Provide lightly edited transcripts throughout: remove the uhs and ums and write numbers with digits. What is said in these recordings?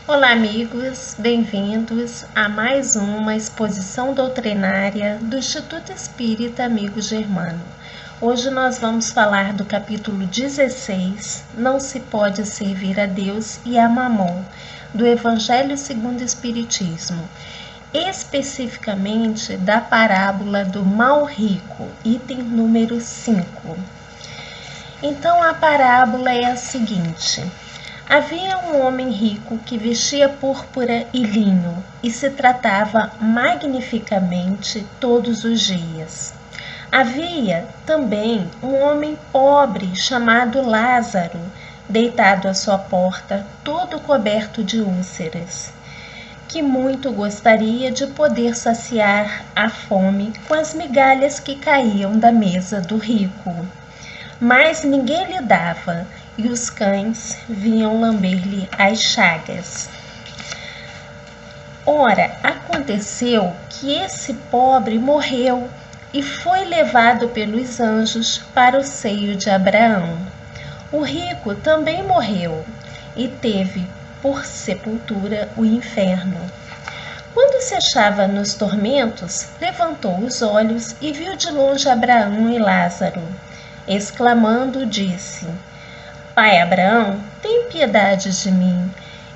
Olá, amigos, bem-vindos a mais uma exposição doutrinária do Instituto Espírita Amigo Germano. Hoje nós vamos falar do capítulo 16, Não se pode servir a Deus e a Mamon, do Evangelho segundo o Espiritismo, especificamente da parábola do mal rico, item número 5. Então a parábola é a seguinte: havia um homem rico que vestia púrpura e linho e se tratava magnificamente todos os dias. Havia também um homem pobre chamado Lázaro, deitado à sua porta, todo coberto de úlceras, que muito gostaria de poder saciar a fome com as migalhas que caíam da mesa do rico. Mas ninguém lhe dava, e os cães vinham lamber-lhe as chagas. Ora, aconteceu que esse pobre morreu e foi levado pelos anjos para o seio de Abraão. O rico também morreu e teve por sepultura o inferno. Quando se achava nos tormentos, levantou os olhos e viu de longe Abraão e Lázaro. Exclamando, disse: Pai Abraão, tem piedade de mim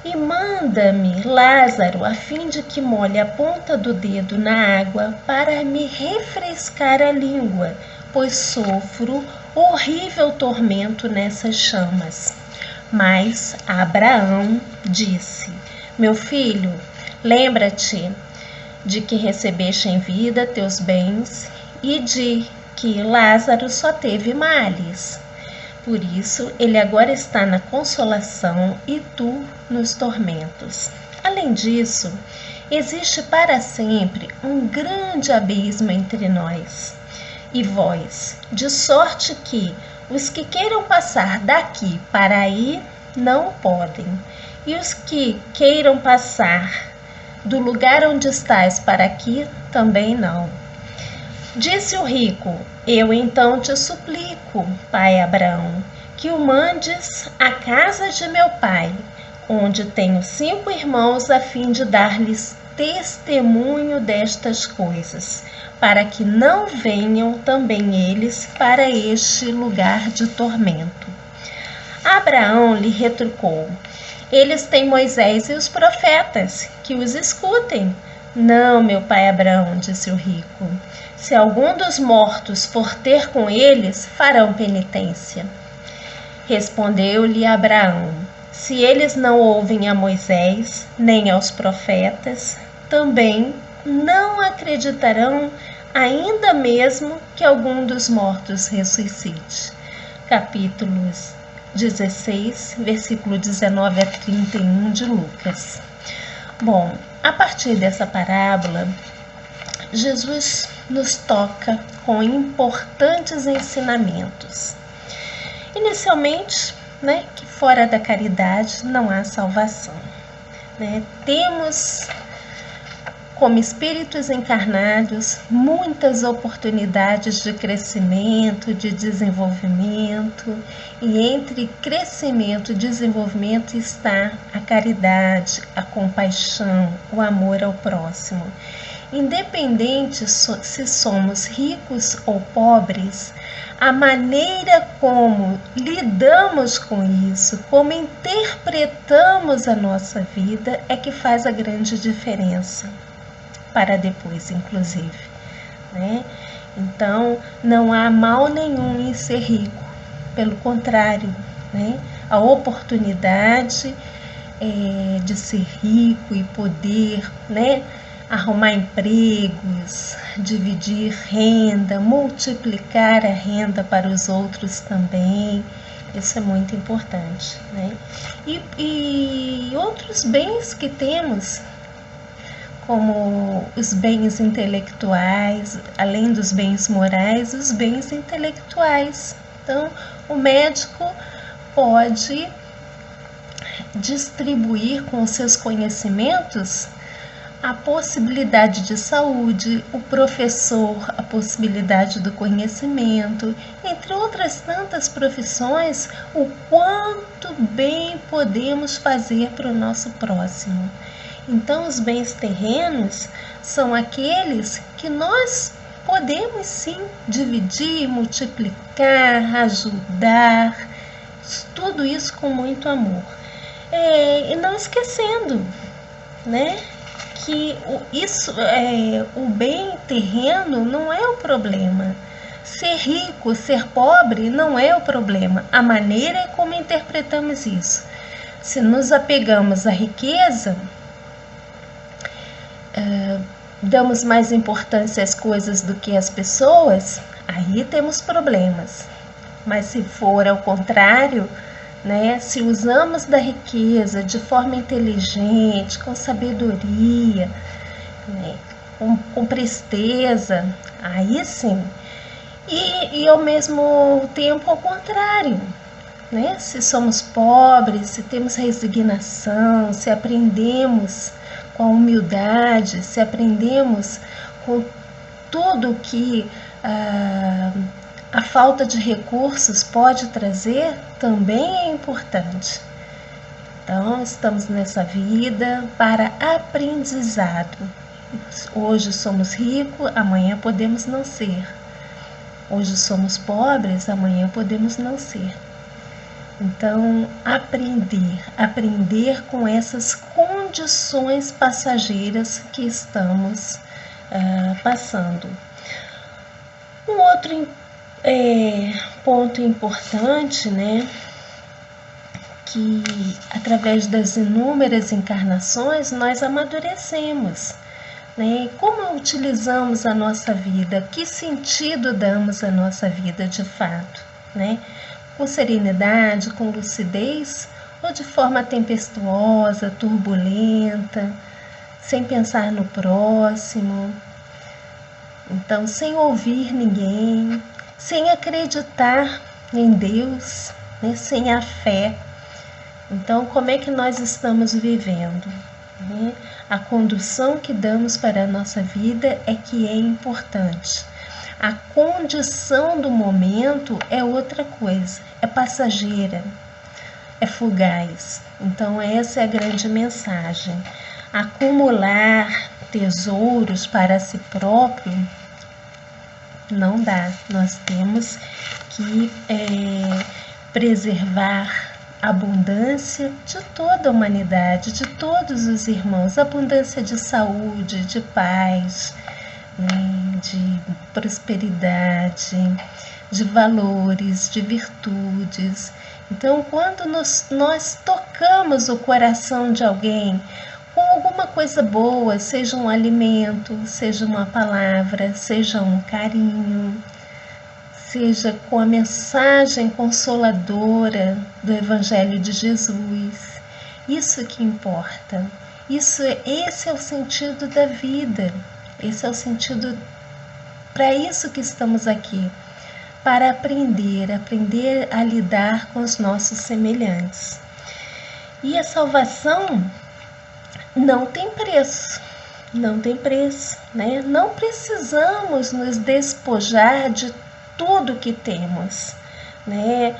e manda-me Lázaro a fim de que molhe a ponta do dedo na água para me refrescar a língua, pois sofro horrível tormento nessas chamas. Mas Abraão disse: Meu filho, lembra-te de que recebeste em vida teus bens e de que Lázaro só teve males. Por isso, ele agora está na consolação e tu nos tormentos. Além disso, existe para sempre um grande abismo entre nós e vós, de sorte que os que queiram passar daqui para aí não podem, e os que queiram passar do lugar onde estás para aqui também não. Disse o rico: Eu então te suplico, pai Abraão, que o mandes à casa de meu pai, onde tenho 5 irmãos, a fim de dar-lhes testemunho destas coisas, para que não venham também eles para este lugar de tormento. Abraão lhe retrucou: Eles têm Moisés e os profetas, que os escutem. Não, meu pai Abraão, disse o rico. Se algum dos mortos for ter com eles, farão penitência. Respondeu-lhe Abraão: Se eles não ouvem a Moisés, nem aos profetas, também não acreditarão, ainda mesmo que algum dos mortos ressuscite. Capítulos 16, versículo 19 a 31 de Lucas. Bom, a partir dessa parábola, Jesus nos toca com importantes ensinamentos. Inicialmente, que fora da caridade não há salvação. Temos, como espíritos encarnados, muitas oportunidades de crescimento, de desenvolvimento, e entre crescimento e desenvolvimento está a caridade, a compaixão, o amor ao próximo. Independente se somos ricos ou pobres, a maneira como lidamos com isso, como interpretamos a nossa vida, é que faz a grande diferença, para depois, inclusive. Então, não há mal nenhum em ser rico, pelo contrário, a oportunidade de ser rico e poder, arrumar empregos, dividir renda, multiplicar a renda para os outros também. Isso é muito importante. E outros bens que temos, como os bens intelectuais, além dos bens morais, os bens intelectuais. Então, o médico pode distribuir com os seus conhecimentos a possibilidade de saúde, o professor, a possibilidade do conhecimento, entre outras tantas profissões, o quanto bem podemos fazer para o nosso próximo. Então, os bens terrenos são aqueles que nós podemos sim dividir, multiplicar, ajudar, tudo isso com muito amor. E não esquecendo, né, que o bem terreno não é o problema. Ser rico, ser pobre não é o problema. A maneira é como interpretamos isso. Se nos apegamos à riqueza, damos mais importância às coisas do que às pessoas, aí temos problemas. Mas se for ao contrário, né, se usamos da riqueza de forma inteligente, com sabedoria, né, com presteza, aí sim. E ao mesmo tempo ao contrário, né? Se somos pobres, se temos resignação, se aprendemos com a humildade, se aprendemos com tudo que a falta de recursos pode trazer, também é importante. Então, estamos nessa vida para aprendizado. Hoje somos ricos, amanhã podemos não ser. Hoje somos pobres, amanhã podemos não ser. Então, aprender com essas condições passageiras que estamos passando. Um outro ponto importante, né, que através das inúmeras encarnações nós amadurecemos, né? Como utilizamos a nossa vida? Que sentido damos à nossa vida de fato, né? Com serenidade, com lucidez, ou de forma tempestuosa, turbulenta, sem pensar no próximo, então sem ouvir ninguém, sem acreditar em Deus, né? Sem a fé. Então, como é que nós estamos vivendo, né? A condução que damos para a nossa vida é que é importante. A condição do momento é outra coisa, é passageira, é fugaz. Então, essa é a grande mensagem. Acumular tesouros para si próprio não dá. Nós temos que preservar a abundância de toda a humanidade, de todos os irmãos, abundância de saúde, de paz, né, de prosperidade, de valores, de virtudes. Então, quando nós tocamos o coração de alguém com alguma coisa boa, seja um alimento, seja uma palavra, seja um carinho, seja com a mensagem consoladora do Evangelho de Jesus, isso que importa. Esse é o sentido da vida, esse é o sentido, para isso que estamos aqui, para aprender a lidar com os nossos semelhantes. E a salvação não tem preço, né? Não precisamos nos despojar de tudo que temos, né?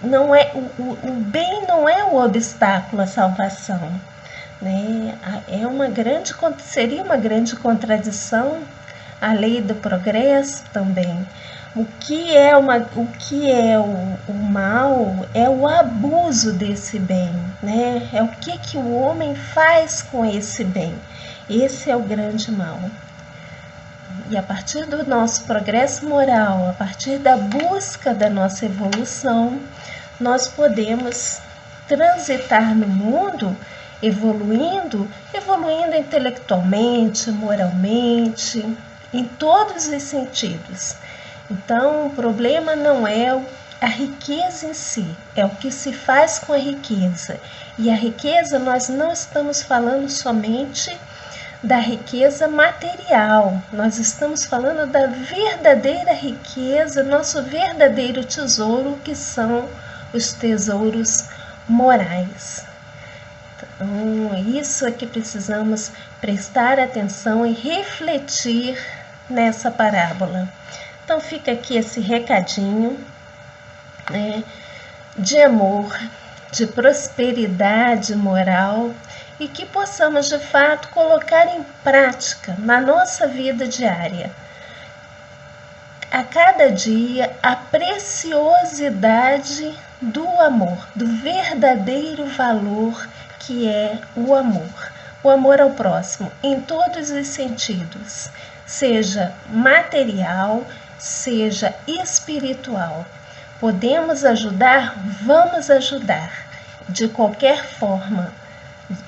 Não é, o bem não é o obstáculo à salvação, né? Seria uma grande contradição a lei do progresso também. O que é o mal é o abuso desse bem, né? É o que o homem faz com esse bem. Esse é o grande mal. E a partir do nosso progresso moral, a partir da busca da nossa evolução, nós podemos transitar no mundo evoluindo intelectualmente, moralmente, em todos os sentidos. Então, o problema não é a riqueza em si, é o que se faz com a riqueza. E a riqueza, nós não estamos falando somente da riqueza material, nós estamos falando da verdadeira riqueza, nosso verdadeiro tesouro, que são os tesouros morais. Isso é que precisamos prestar atenção e refletir nessa parábola. Então fica aqui esse recadinho, né, de amor, de prosperidade moral, e que possamos de fato colocar em prática na nossa vida diária. A cada dia, a preciosidade do amor, do verdadeiro valor que é o amor ao próximo, em todos os sentidos, seja material, seja espiritual. Podemos ajudar? Vamos ajudar, de qualquer forma,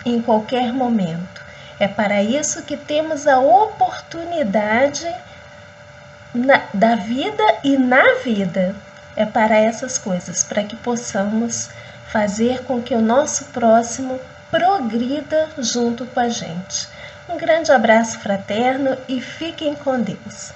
em qualquer momento. É para isso que temos a oportunidade da vida e na vida. É para essas coisas, para que possamos fazer com que o nosso próximo progrida junto com a gente. Um grande abraço fraterno e fiquem com Deus.